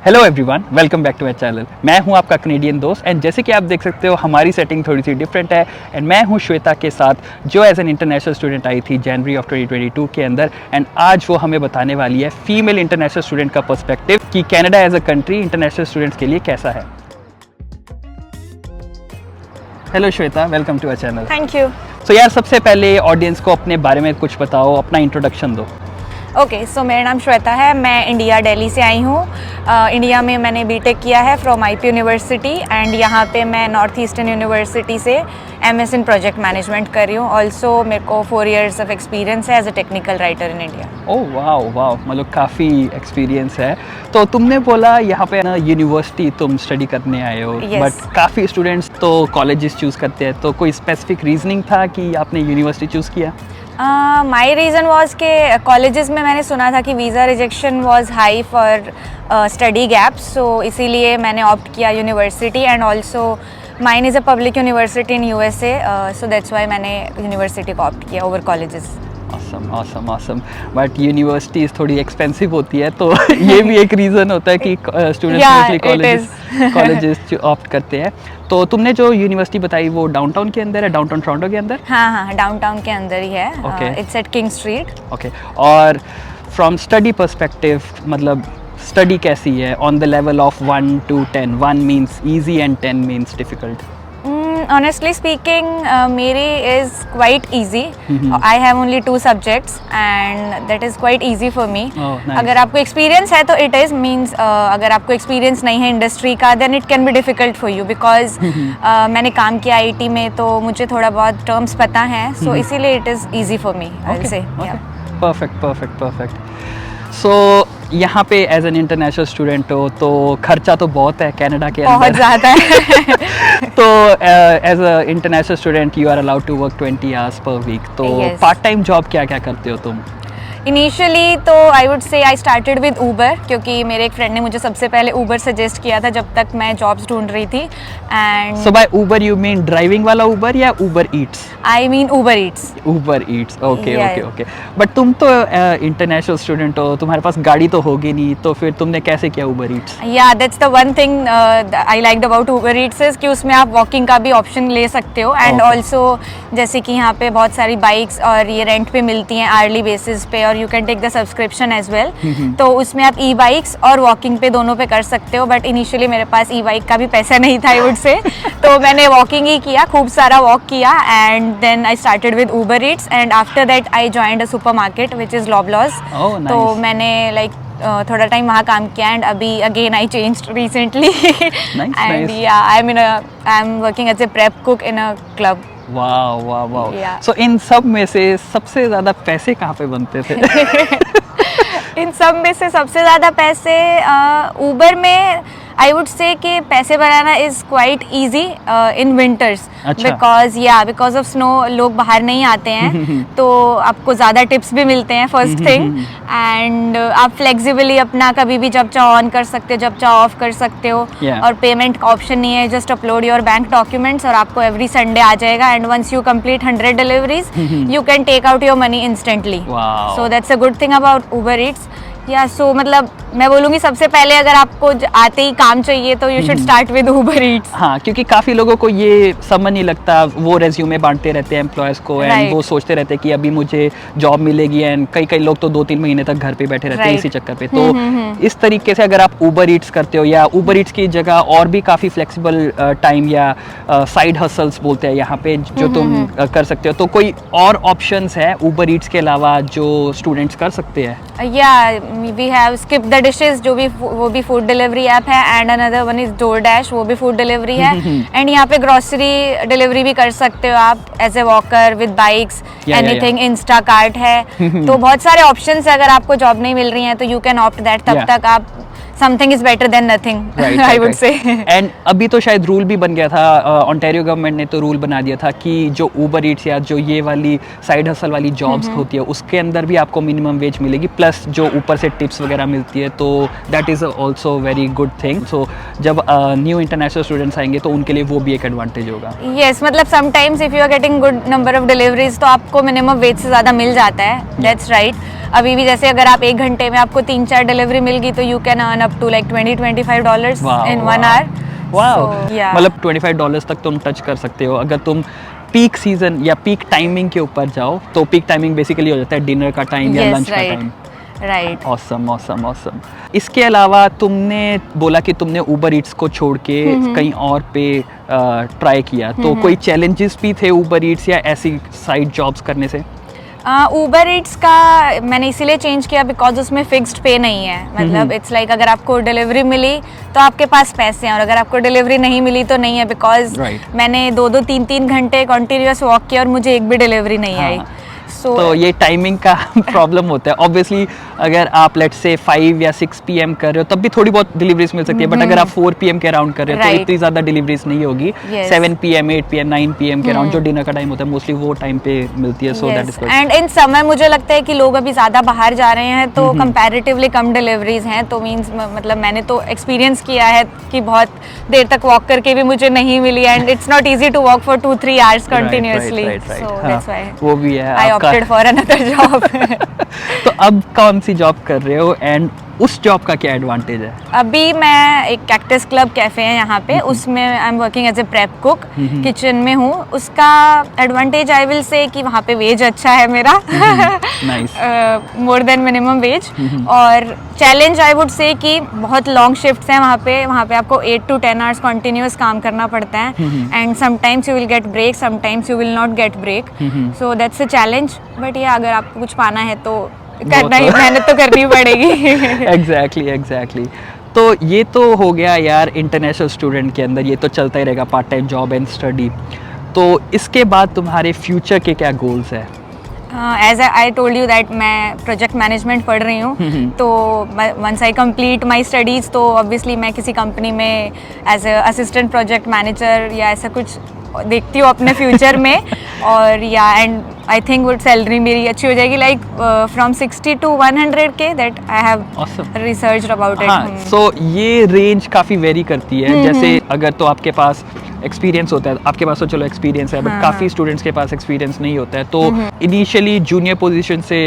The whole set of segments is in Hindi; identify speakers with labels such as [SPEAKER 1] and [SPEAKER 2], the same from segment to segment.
[SPEAKER 1] Hello everyone, welcome back to my channel. मैं हूं आपका कनेडियन दोस्त एंड जैसे कि आप देख सकते हो हमारी सेटिंग थोड़ी सी डिफरेंट है एंड मैं हूं श्वेता के साथ जो एज एन इंटरनेशनल स्टूडेंट आई थी जनवरी ऑफ 2022 के अंदर एंड आज वो हमें बताने वाली है फीमेल इंटरनेशनल स्टूडेंट का पर्सपेक्टिव कि Canada as a country international students के लिए कैसा है। Hello Shweta, welcome to our channel.
[SPEAKER 2] Thank you.
[SPEAKER 1] So यार, सबसे पहले ऑडियंस को अपने बारे में कुछ बताओ, अपना इंट्रोडक्शन दो।
[SPEAKER 2] ओके, सो मेरा नाम श्वेता है, मैं इंडिया दिल्ली से आई हूँ। इंडिया में मैंने बीटेक किया है फ्रॉम आईपी यूनिवर्सिटी एंड यहाँ पे मैं नॉर्थ ईस्टर्न यूनिवर्सिटी से एमएस इन प्रोजेक्ट मैनेजमेंट कर रही हूँ। ऑल्सो मेरे को 4 years ऑफ एक्सपीरियंस है as a technical writer in India.
[SPEAKER 1] Oh वाह वाह, मतलब काफ़ी एक्सपीरियंस है। तो तुमने बोला यहाँ पे ना यूनिवर्सिटी तुम स्टडी करने आए हो, बट काफ़ी स्टूडेंट्स तो कॉलेजेस चूज़ करते हैं, तो कोई स्पेसिफिक रीजनिंग था कि आपने यूनिवर्सिटी चूज़ किया?
[SPEAKER 2] माई रीज़न वॉज के कॉलेजेस में मैंने सुना था कि visa rejection was high for study gaps, so इसीलिए मैंने ऑप्ट किया university and also mine is a public university in USA, so that's why मैंने यूनिवर्सिटी को ऑप्ट किया over colleges.
[SPEAKER 1] awesome। But universities थोड़ी एक्सपेंसिव होती है, तो ये भी एक रीज़न होता है कि स्टूडेंट्स कॉलेजेस ऑप्ट करते हैं। तो तुमने जो यूनिवर्सिटी बताई वो डाउनटाउन के अंदर है, डाउनटाउन टोरंटो के अंदर?
[SPEAKER 2] हाँ, डाउनटाउन के अंदर ही है। It's at King Street.
[SPEAKER 1] Okay, और फ्रॉम स्टडी पर्सपेक्टिव मतलब स्टडी कैसी है on the level of 1 to 10? 1 means easy and 10 means difficult.
[SPEAKER 2] Honestly speaking, मेरी is quite easy. I have only 2 subjects and that is quite easy for me.
[SPEAKER 1] Oh, nice.
[SPEAKER 2] अगर आपको experience है तो it is means अगर आपको experience नहीं है इंडस्ट्री का then it can be difficult for you because मैंने काम किया IT में तो मुझे थोड़ा बहुत terms पता है, so इसीलिए it is easy for me, I'll say.
[SPEAKER 1] Perfect. So यहाँ पे एज एन इंटरनेशनल स्टूडेंट हो तो खर्चा तो बहुत है कनाडा के अंदर,
[SPEAKER 2] बहुत ज़्यादा है।
[SPEAKER 1] तो as a international student you are allowed to work 20 hours per week, तो पार्ट टाइम जॉब क्या क्या करते हो तुम?
[SPEAKER 2] इनिशियली तो I would say I started with Uber, क्योंकि मेरे एक फ्रेंड ने मुझे सबसे पहले ऊबर सजेस्ट किया था जब तक मैं जॉब्स ढूंढ रही थी। And
[SPEAKER 1] so by Uber you mean driving वाला ऊबर या Uber Eats?
[SPEAKER 2] I mean Uber Eats.
[SPEAKER 1] Okay. But तुम तो इंटरनेशनल स्टूडेंट हो, तुम्हारे पास गाड़ी तो होगी नहीं, तो फिर तुमने कैसे किया ऊबर ईट्स?
[SPEAKER 2] या that's the one thing I liked about Uber Yeats is कि उसमें आप वॉकिंग का भी ऑप्शन ले सकते हो एंड ऑल्सो जैसे कि यहाँ पे बहुत सारी बाइक्स और ये रेंट पे मिलती हैं आर्ली बेसिस पे और you can take the subscription as well, तो उसमें आप ई बाइक्स और वॉकिंग पे दोनों पे कर सकते हो। बट इनिशियली मेरे पास ई बाइक का भी पैसा नहीं था आई वुड से, तो मैंने वॉकिंग ही किया, खूब सारा वॉक किया and then I started with Uber Eats and after that I joined a supermarket which is Loblaws. तो मैंने लाइक थोड़ा टाइम वहाँ काम किया एंड अभी again I changed recently and yeah I am working as a prep cook in a club.
[SPEAKER 1] वाह। सो इन सब में से सबसे ज्यादा पैसे कहाँ पे बनते थे?
[SPEAKER 2] इन सब में से सबसे ज़्यादा पैसे ऊबर में आई वुड से कि पैसे बनाना is quite easy in winters because of snow लोग बाहर नहीं आते हैं तो आपको ज़्यादा टिप्स भी मिलते हैं फर्स्ट थिंग एंड आप फ्लेक्सिबली अपना कभी भी जब चाहो ऑन कर सकते हो, जब चाहो ऑफ कर सकते हो और पेमेंट का ऑप्शन नहीं है, just upload your bank documents और आपको एवरी संडे आ जाएगा and once you complete 100 deliveries you can take out your money instantly. So that's a good thing about Uber Eats. So मतलब मैं बोलूँगी सबसे पहले अगर आपको आते ही काम चाहिए तो you should start with Uber Yeats.
[SPEAKER 1] हाँ, क्योंकि काफ़ी लोगों को ये समझ नहीं लगता, वो रेज्यूमे बांटते रहते हैं एम्प्लॉयज़ को एंड वो सोचते रहते हैं कि अभी मुझे जॉब मिलेगी एंड कई लोग तो 2-3 महीने तक घर पे बैठे रहते हैं इसी चक्कर पे। तो इस तरीके से अगर आप ऊबर ईट्स करते हो या ऊबर ईट्स की जगह और भी काफ़ी फ्लेक्सिबल टाइम या साइड हसल्स बोलते हैं यहाँ पे जो तुम कर सकते हो, तो कोई और ऑप्शंस है ऊबर ईट्स के अलावा जो स्टूडेंट्स कर सकते हैं?
[SPEAKER 2] We have Skip The Dishes जो भी वो भी फूड डिलीवरी ऐप है and another one is DoorDash, वो भी फूड डिलीवरी है एंड यहाँ पे ग्रोसरी डिलीवरी भी कर सकते हो आप as a walker with bikes anything. Instacart है तो बहुत सारे ऑप्शंस है। अगर आपको जॉब नहीं मिल रही है तो यू कैन ऑप्ट दैट, तब तक आप something is better than nothing, I would say.
[SPEAKER 1] And अभी तो शायद रूल भी बन गया था, ऑन्टेरियो गवर्नमेंट ने तो रूल बना दिया था कि जो ऊबर ईट्स या जो ये वाली साइड हसल वाली जॉब्स होती है उसके अंदर भी आपको मिनिमम वेज मिलेगी प्लस जो ऊपर से टिप्स वगैरह मिलती है, तो that is also very good thing. So जब न्यू इंटरनेशनल स्टूडेंट्स आएंगे तो उनके लिए वो भी एक एडवांटेज होगा।
[SPEAKER 2] Yes, मतलब sometimes if you are getting good number of deliveries तो आपको मिनिमम वेज से ज़्यादा मिल जाता है, दैट्स राइट। अभी भी जैसे अगर आप 1 घंटे में आपको 3-4 डिलीवरी मिल गई तो you can earn up to like $20-25 in 1 hour.
[SPEAKER 1] Wow, मतलब $25 तक तुम टच कर सकते हो। अगर तुम पीक सीजन या पीक टाइमिंग के ऊपर जाओ तो पीक टाइमिंग बेसिकली हो जाता है डिनर का टाइम या लंच का time.
[SPEAKER 2] Right,
[SPEAKER 1] awesome awesome awesome. इसके अलावा तुमने बोला कि तुमने ऊबर ईट्स को छोड़ के कहीं और पे ट्राई किया, तो कोई चैलेंजेस भी थे ऊबर ईट्स या ऐसी साइड जॉब्स करने से?
[SPEAKER 2] ऊबर ईट्स का मैंने इसीलिए चेंज किया बिकॉज उसमें फिक्स्ड पे नहीं है। मतलब इट्स लाइक अगर आपको डिलीवरी मिली तो आपके पास पैसे हैं, और अगर आपको डिलीवरी नहीं मिली तो नहीं है, बिकॉज मैंने 2-2 3-3 घंटे कंटिन्यूअस वॉक किया और मुझे एक भी डिलीवरी नहीं आई।
[SPEAKER 1] तो ये टाइमिंग का प्रॉब्लम होता है। ऑब्वियसली अगर आप लेट्स से 5 या 6 PM कर रहे हो तब भी थोड़ी बहुत डिलीवरीज मिल सकती है, बट अगर आप 4 PM के अराउंड कर रहे हो तो इतनी ज़्यादा डिलीवरीज नहीं होगी। 7 PM 8 PM 9 PM के अराउंड जो डिनर का टाइम होता है मोस्टली वो टाइम पे मिलती है। So that is
[SPEAKER 2] and in समय मुझे लगता है कि लोग अभी ज़्यादा बाहर जा रहे हैं तो कंपैरेटिवली कम डिलीवरीज हैं, तो मीन्स मतलब मैंने तो एक्सपीरियंस किया है कि बहुत देर तक वॉक करके भी मुझे नहीं मिली, and it's not easy to walk for 2-3 hours continuously, so that's why
[SPEAKER 1] वो भी है
[SPEAKER 2] I opted for another job.
[SPEAKER 1] तो अब कौन सी जॉब कर रहे हो एंड उस जॉब का क्या एडवांटेज है?
[SPEAKER 2] अभी मैं एक कैक्टस क्लब कैफे है यहाँ पे, उसमें I am working as a prep cook, kitchen में हूँ। उसका एडवांटेज आई विल से कि वहाँ पे वेज अच्छा है मेरा, मोर देन मिनिमम वेज। और चैलेंज आई वुड से कि बहुत लॉन्ग शिफ्ट्स हैं वहाँ पे आपको 8 to 10 आवर्स कंटिन्यूअस काम करना पड़ता है, and sometimes you will get break, sometimes you will not get break, so that's a challenge. But ये अगर आपको कुछ पाना है तो करना ही, मेहनत तो करनी पड़ेगी।
[SPEAKER 1] एग्जैक्टली। तो ये तो हो गया यार इंटरनेशनल स्टूडेंट के अंदर, ये तो चलता ही रहेगा, part time job and study. तो इसके बाद तुम्हारे फ्यूचर के क्या गोल्स है?
[SPEAKER 2] As I told you that मैं प्रोजेक्ट मैनेजमेंट पढ़ रही हूँ, तो once I complete my studies तो ऑब्वियसली मैं किसी कंपनी में as a assistant project manager या ऐसा कुछ देखती हूँ अपने फ्यूचर में। और या एंड आई थिंक वो सैलरी मेरी अच्छी हो जाएगी, like from 60 to 100K that I have research about it.
[SPEAKER 1] So ये रेंज काफ़ी वेरी करती है। जैसे अगर तो आपके पास एक्सपीरियंस होता है, आपके पास तो चलो एक्सपीरियंस है, बट काफ़ी स्टूडेंट्स के पास एक्सपीरियंस नहीं होता है, तो इनिशियली जूनियर पोजीशन से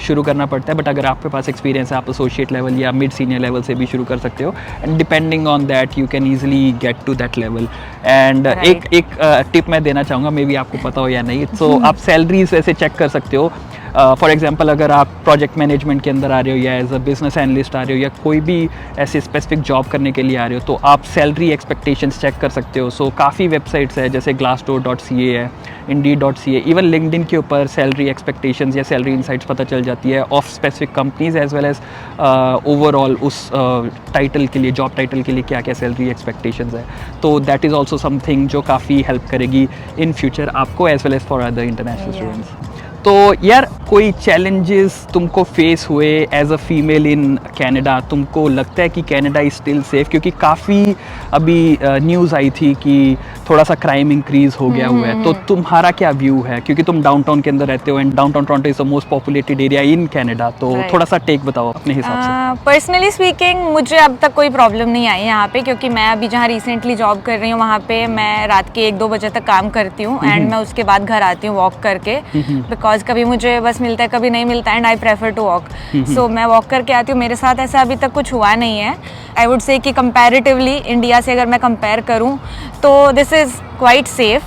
[SPEAKER 1] शुरू करना पड़ता है, बट अगर आपके पास एक्सपीरियंस है आप एसोसिएट लेवल या मिड सीनियर लेवल से भी शुरू कर सकते हो, and depending on that you can easily get to that level. And एक टिप मैं देना चाहूँगा, मे बी आपको पता हो या नहीं, तो आप सैलरीज ऐसे चेक कर सकते हो। फॉर एग्जांपल अगर आप प्रोजेक्ट मैनेजमेंट के अंदर आ रहे हो या एज अ बिजनेस एनालिस्ट आ रहे हो या कोई भी ऐसे स्पेसिफिक जॉब करने के लिए आ रहे हो, तो आप सैलरी एक्सपेक्टेशंस चेक कर सकते हो। सो काफ़ी वेबसाइट्स है जैसे glassdoor.ca है, indeed.ca, इवन लिंक्डइन के ऊपर सैलरी एक्सपेक्टेशंस या सैलरी इनसाइट्स पता चल जाती है of specific companies as well as overall उस टाइटल के लिए, जॉब टाइटल के लिए क्या क्या सैलरी एक्सपेक्टेशंस है। तो दैट इज़ ऑल्सो समथिंग जो काफ़ी हेल्प करेगी इन फ्यूचर आपको as well as for other international students. तो यार कोई चैलेंजेस तुमको फेस हुए as a female in Canada? तुमको लगता है कि कनाडा इज स्टिल सेफ? क्योंकि काफ़ी अभी न्यूज़ आई थी कि थोड़ा सा क्राइम इंक्रीज हो गया हुआ है, तो तुम्हारा क्या व्यू है? क्योंकि तुम डाउनटाउन के अंदर रहते हो and downtown Toronto is the most populated area in Canada, तो थोड़ा सा टेक बताओ अपने हिसाब से।
[SPEAKER 2] पर्सनली स्पीकिंग मुझे अब तक कोई प्रॉब्लम नहीं आई यहाँ पे, क्योंकि मैं अभी जहाँ रिसेंटली जॉब कर रही हूँ वहाँ पे मैं रात के 1-2 बजे तक काम करती हूँ, एंड मैं उसके बाद घर आती हूँ वॉक करके, बिकॉज कभी मुझे बस मिलता है कभी नहीं मिलता, and I prefer to walk, so मैं वॉक करके आती हूँ। मेरे साथ ऐसा अभी तक कुछ हुआ नहीं है। आई वुड से कि कंपैरेटिवली इंडिया से अगर मैं कंपेयर करूँ तो this is quite safe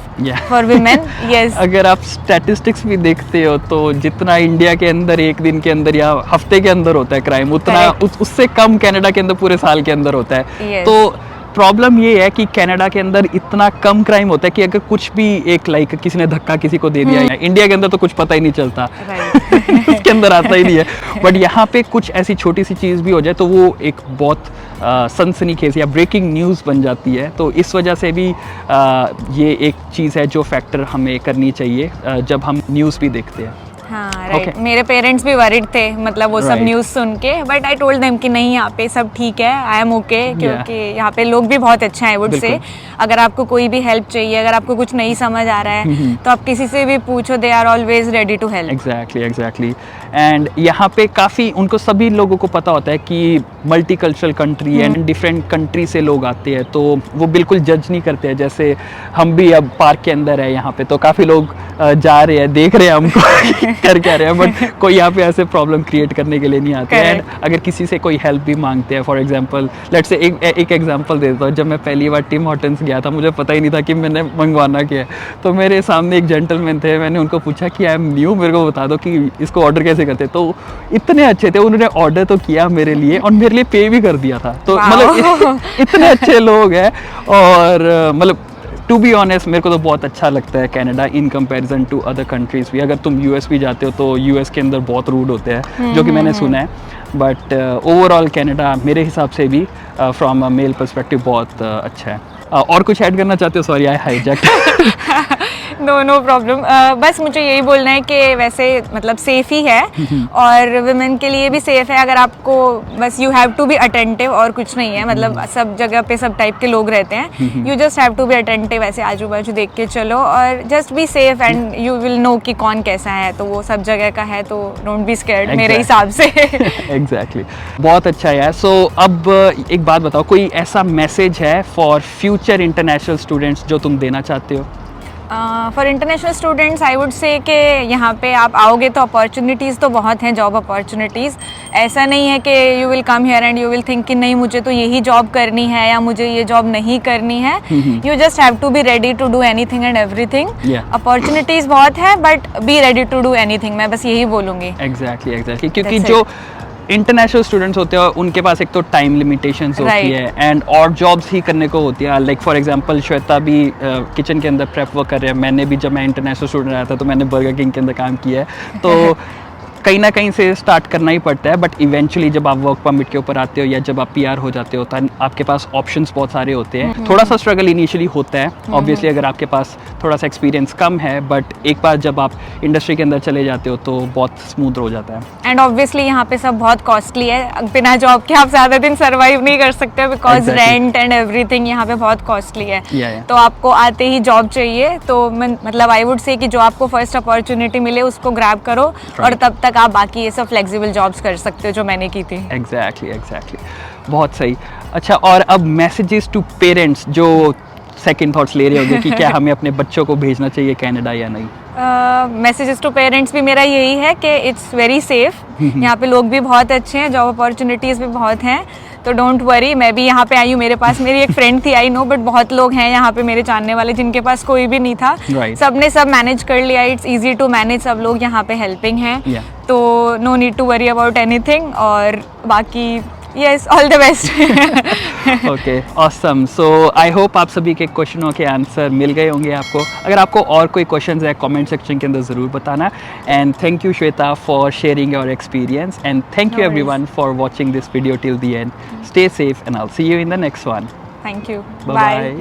[SPEAKER 2] for women. Yes,
[SPEAKER 1] अगर आप स्टैटिस्टिक्स भी देखते हो तो जितना इंडिया के अंदर एक दिन के अंदर या हफ्ते के अंदर होता है क्राइम, उतना उससे कम कनाडा के अंदर पूरे साल के अंदर होता है। तो प्रॉब्लम ये है कि कनाडा के अंदर इतना कम क्राइम होता है कि अगर कुछ भी एक लाइक किसी ने धक्का किसी को दे दिया है, इंडिया के अंदर तो कुछ पता ही नहीं चलता, उसके अंदर आता ही नहीं है, बट यहाँ पे कुछ ऐसी छोटी सी चीज़ भी हो जाए तो वो एक बहुत सनसनीखेज या ब्रेकिंग न्यूज़ बन जाती है। तो इस वजह से भी ये एक चीज़ है जो फैक्टर हमें करनी चाहिए जब हम न्यूज़ भी देखते हैं।
[SPEAKER 2] हाँ, राइट। मेरे पेरेंट्स भी वरिड थे, मतलब वो सब न्यूज़ सुन के, बट आई टोल्ड देम कि नहीं, यहाँ पे सब ठीक है, आई एम ओके, क्योंकि यहाँ पे लोग भी बहुत अच्छे हैं वुड से। अगर आपको कोई भी हेल्प चाहिए, अगर आपको कुछ नहीं समझ आ रहा है तो आप किसी से भी पूछो, they are always ready to help.
[SPEAKER 1] Exactly and यहाँ पे काफ़ी उनको सभी लोगों को पता होता है कि multi cultural country and different country से लोग आते हैं, तो वो बिल्कुल जज नहीं करते हैं। जैसे हम भी अब पार्क के अंदर है यहाँ पे, तो काफ़ी लोग जा रहे हैं, देख रहे हैं हमको कर क्या रहे हैं, बट कोई यहाँ पे ऐसे प्रॉब्लम क्रिएट करने के लिए नहीं आते हैं। एंड अगर किसी से कोई हेल्प भी मांगते हैं, फॉर एग्जांपल लेट्स से एक एग्जांपल देता हूँ, जब मैं पहली बार टिम हॉर्टन्स गया था, मुझे पता ही नहीं था कि मैंने मंगवाना क्या है, तो मेरे सामने एक जेंटलमैन थे, मैंने उनको पूछा कि आई एम न्यू, मेरे को बता दो कि इसको ऑर्डर कैसे करते हैं। तो इतने अच्छे थे, उन्होंने ऑर्डर तो किया मेरे लिए और मेरे लिए पे भी कर दिया था। तो मतलब इतने अच्छे लोग हैं। और मतलब टू बी ऑनेस्ट मेरे को तो बहुत अच्छा लगता है Canada in comparison to other countries भी। अगर तुम यूएस भी जाते हो तो यूएस के अंदर बहुत रूड होते हैं, जो कि मैंने सुना है, बट ओवरऑल कनाडा मेरे हिसाब से भी फ्रॉम अ मेल पर्सपेक्टिव बहुत अच्छा है। और कुछ ऐड करना चाहते हो? Sorry I hijacked.
[SPEAKER 2] No problem. बस मुझे यही बोलना है कि वैसे मतलब सेफ ही है और वुमेन के लिए भी सेफ है। अगर आपको बस you have to be attentive और कुछ नहीं है, मतलब सब जगह पे सब टाइप के लोग रहते हैं, you just have to be attentive, ऐसे आजू बाजू देख के चलो और just be safe and you will know कि कौन कैसा है। तो वो सब जगह का है, तो डोंट बी स्कैर्ड मेरे हिसाब से।
[SPEAKER 1] एग्जैक्टली बहुत अच्छा है। सो अब एक बात बताओ, कोई ऐसा मैसेज है फॉर फ्यूचर इंटरनेशनल स्टूडेंट्स जो तुम देना चाहते हो?
[SPEAKER 2] For international students I would say कि यहाँ पे आप आओगे तो अपॉर्चुनिटीज़ तो बहुत हैं, जॉब अपॉर्चुनिटीज़। ऐसा नहीं है कि you will come here and you will think कि नहीं मुझे तो यही जॉब करनी है या मुझे ये जॉब नहीं करनी है। You just have to be ready to do anything and everything. Opportunities बहुत है but be ready to do anything, मैं बस यही बोलूँगी।
[SPEAKER 1] एग्जैक्टली क्योंकि जो इंटरनेशनल स्टूडेंट्स होते हैं उनके पास एक तो टाइम लिमिटेशंस होती है एंड और जॉब्स ही करने को होती है। लाइक फॉर एग्जांपल श्वेता भी किचन के अंदर प्रेप वर्क कर रहे हैं, मैंने भी जब मैं इंटरनेशनल स्टूडेंट आया था तो मैंने बर्गर किंग के अंदर काम किया है। तो कहीं ना कहीं से स्टार्ट करना ही पड़ता है, बट इवेंचुअली जब आप वर्क परमिट के ऊपर आते हो या जब आप पीआर हो जाते हो तो आपके पास ऑप्शंस बहुत सारे होते हैं। थोड़ा सा स्ट्रगल इनिशियली होता है ऑब्वियसली अगर आपके पास थोड़ा सा एक्सपीरियंस कम है, बट एक बार जब आप इंडस्ट्री के अंदर चले जाते हो तो बहुत स्मूथ हो जाता है।
[SPEAKER 2] एंड ऑब्वियसली यहाँ पे सब बहुत कॉस्टली है, बिना जॉब के आप ज़्यादा दिन सर्वाइव नहीं कर सकते बिकॉज रेंट एंड एवरीथिंग यहाँ पे बहुत कॉस्टली है। तो आपको आते ही जॉब चाहिए, तो मतलब आई वुड से कि जो आपको फर्स्ट अपॉर्चुनिटी मिले उसको ग्रैब करो और तब तक आप बाकी ये सब फ्लेक्सिबल जॉब्स कर सकते हो जो मैंने की थी।
[SPEAKER 1] एग्जैक्टली बहुत सही। अच्छा, और अब मैसेजेस टू पेरेंट्स जो सेकंड थॉट्स ले रहे होंगे कि क्या हमें अपने बच्चों को भेजना चाहिए कनाडा या नहीं?
[SPEAKER 2] मैसेजेस टू पेरेंट्स भी मेरा यही है कि इट्स वेरी सेफ, यहाँ पे लोग भी बहुत अच्छे हैं, जॉब अपॉर्चुनिटीज़ भी बहुत हैं, तो डोंट वरी। मैं भी यहाँ पे आई हूँ, मेरे पास मेरी एक फ्रेंड थी आई नो, बट बहुत लोग हैं यहाँ पे मेरे जानने वाले जिनके पास कोई भी नहीं था। सबने सब मैनेज कर लिया, इट्स इजी टू मैनेज, सब लोग यहाँ पे हेल्पिंग हैं, तो no need to worry about anything. और बाकी yes, all the best.
[SPEAKER 1] Okay, awesome. So I hope आप सभी के क्वेश्चनों के आंसर मिल गए होंगे आपको। अगर आपको और कोई क्वेश्चंस है कमेंट सेक्शन के अंदर ज़रूर बताना। And thank you Shweta for sharing your experience and thank you everyone for watching this video till the end. Stay safe and I will see you in the next one.
[SPEAKER 2] Thank you,
[SPEAKER 1] bye.